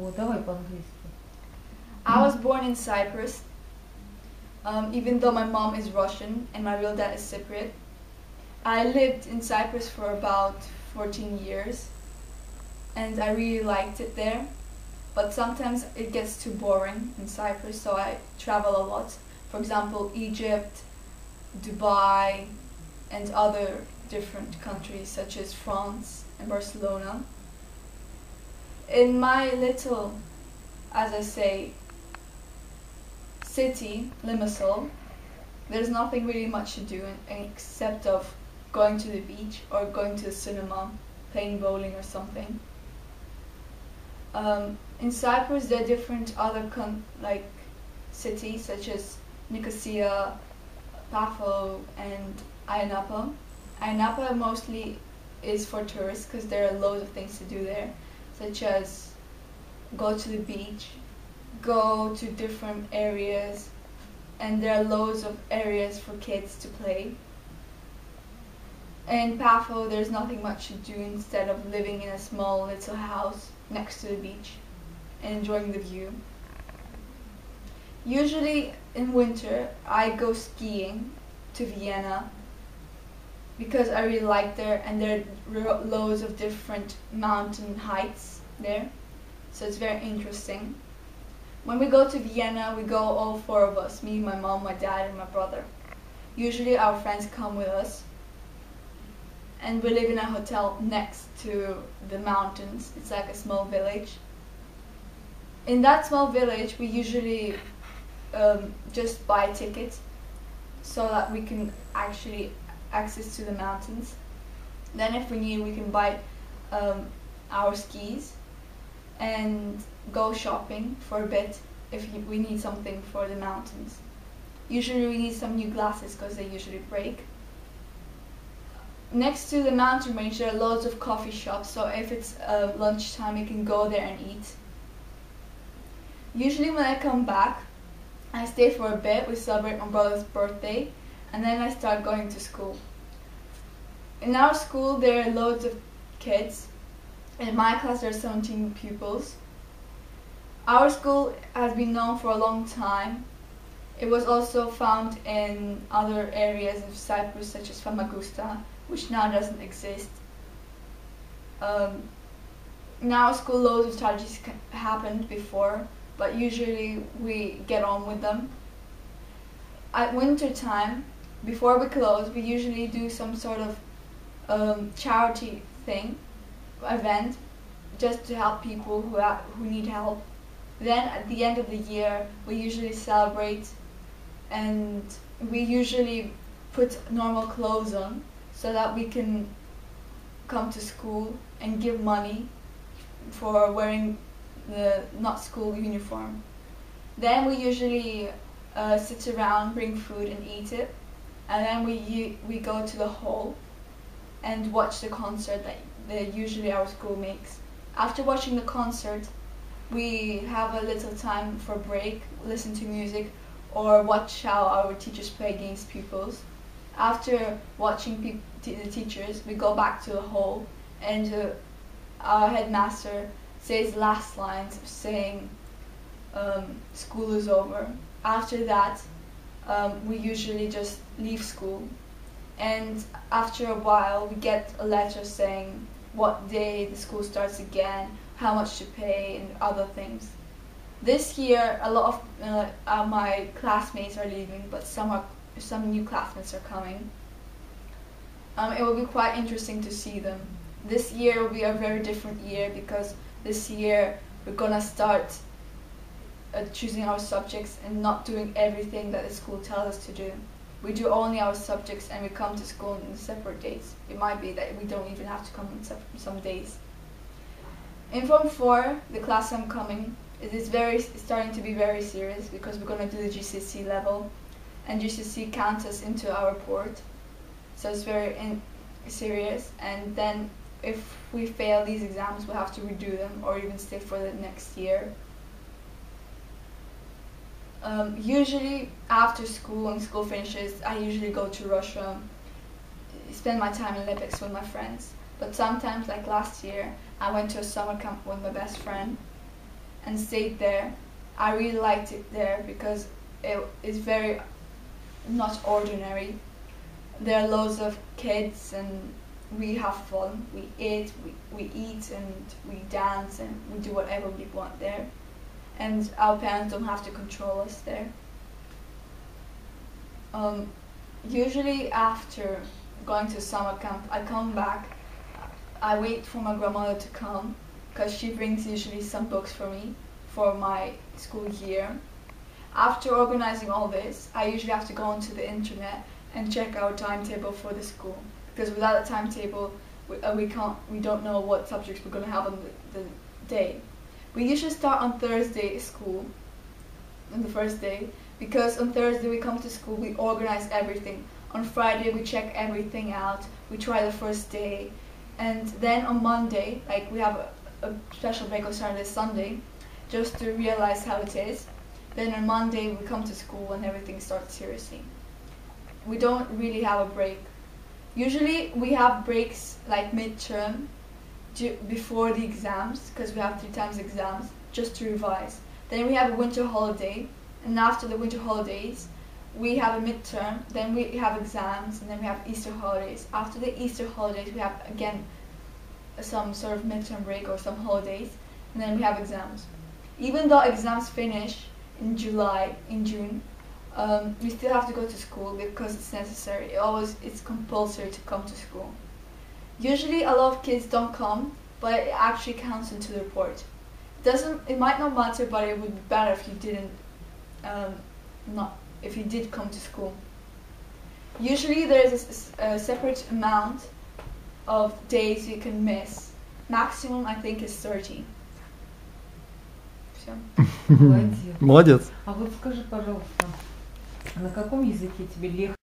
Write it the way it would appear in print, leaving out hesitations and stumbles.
Вот, давай по-английски. I was born in Cyprus, even though my mom is Russian and my real dad is Cypriot. I lived in Cyprus for about 14 years and I really liked it there, but sometimes it gets too boring in Cyprus, so I travel a lot. For example, Egypt, Dubai, and other different countries such as France and Barcelona. In my little, as I say, city, Limassol, there's nothing really much to do except of going to the beach or going to the cinema, playing bowling or something. In Cyprus there are different other cities such as Nicosia, Paphos and Ayia Napa. Ayia Napa mostly is for tourists because there are loads of things to do there, such as go to the beach, go to different areas, and there are loads of areas for kids to play. In Paphos there's nothing much to do instead of living in a small little house next to the beach and enjoying the view. Usually in winter I go skiing to Vienna because I really like there, and there are loads of different mountain heights there, so it's very interesting. When we go to Vienna, we go all four of us, me, my mom, my dad and my brother. Usually our friends come with us, and we live in a hotel next to the mountains. It's like a small village. In that small village we usually just buy tickets so that we can actually access to the mountains. Then if we need, we can buy our skis and go shopping for a bit if we need something for the mountains. Usually we need some new glasses because they usually break. Next to the mountain range there are loads of coffee shops, so if it's lunchtime you can go there and eat. Usually when I come back I stay for a bit, we celebrate my brother's birthday, and then I start going to school. In our school there are loads of kids. In my class there are 17 pupils. Our school has been known for a long time. It was also found in other areas of Cyprus such as Famagusta, which now doesn't exist. In our school loads of tragedies happened before, but usually we get on with them. At winter time, before we close, we usually do some sort of charity event, just to help people who need help. Then at the end of the year, we usually celebrate, and we usually put normal clothes on so that we can come to school and give money for wearing the not school uniform. Then we usually sit around, bring food and eat it, and then we go to the hall and watch the concert that usually our school makes. After watching the concert, we have a little time for break, listen to music, or watch how our teachers play against pupils. After watching the teachers, we go back to the hall, and our headmaster says last lines saying school is over. After that, we usually just leave school, and after a while we get a letter saying what day the school starts again, how much to pay and other things. This year a lot of my classmates are leaving, but some new classmates are coming. It will be quite interesting to see them. This year will be a very different year because this year we're gonna start choosing our subjects and not doing everything that the school tells us to do. We do only our subjects and we come to school on separate days. It might be that we don't even have to come on some days. In Form 4, the class I'm coming, it's starting to be very serious because we're going to do the GCSE level, and GCSE counts us into our report. So it's very serious, and then if we fail these exams we'll have to redo them or even stay for the next year. Usually after school, when school finishes, I usually go to Russia, spend my time in Lipetsk with my friends. But sometimes, like last year, I went to a summer camp with my best friend. and stayed there. I really liked it there because it is very not ordinary. There are loads of kids and we have fun. We eat and we dance and we do whatever we want there. And our parents don't have to control us there. Usually after going to summer camp, I come back. I wait for my grandmother to come because she brings usually some books for me for my school year. After organizing all this, I usually have to go onto the internet and check our timetable for the school, because without a timetable we don't know what subjects we're going to have on the day. We usually start on Thursday school, on the first day, because on Thursday we come to school, we organize everything. On Friday we check everything out, we try the first day, and then on Monday, like we have a special break on Saturday, Sunday, just to realize how it is. Then on Monday we come to school and everything starts seriously. We don't really have a break. Usually we have breaks like midterm, before the exams, because we have 3 times exams, just to revise. Then we have a winter holiday, and after the winter holidays we have a midterm, then we have exams, and then we have Easter holidays. After the Easter holidays we have again some sort of midterm break or some holidays, and then we have exams. Even though exams finish in June, we still have to go to school because it's necessary. It's compulsory to come to school. Usually a lot of kids don't come, but it actually counts into the report. It might not matter, but it would be better if you didn't, if you did come to school. Usually there is a separate amount of days you can miss. Maximum I think is 30. Все. Молодец. Молодец. А вот скажи, пожалуйста, на каком языке тебе легче?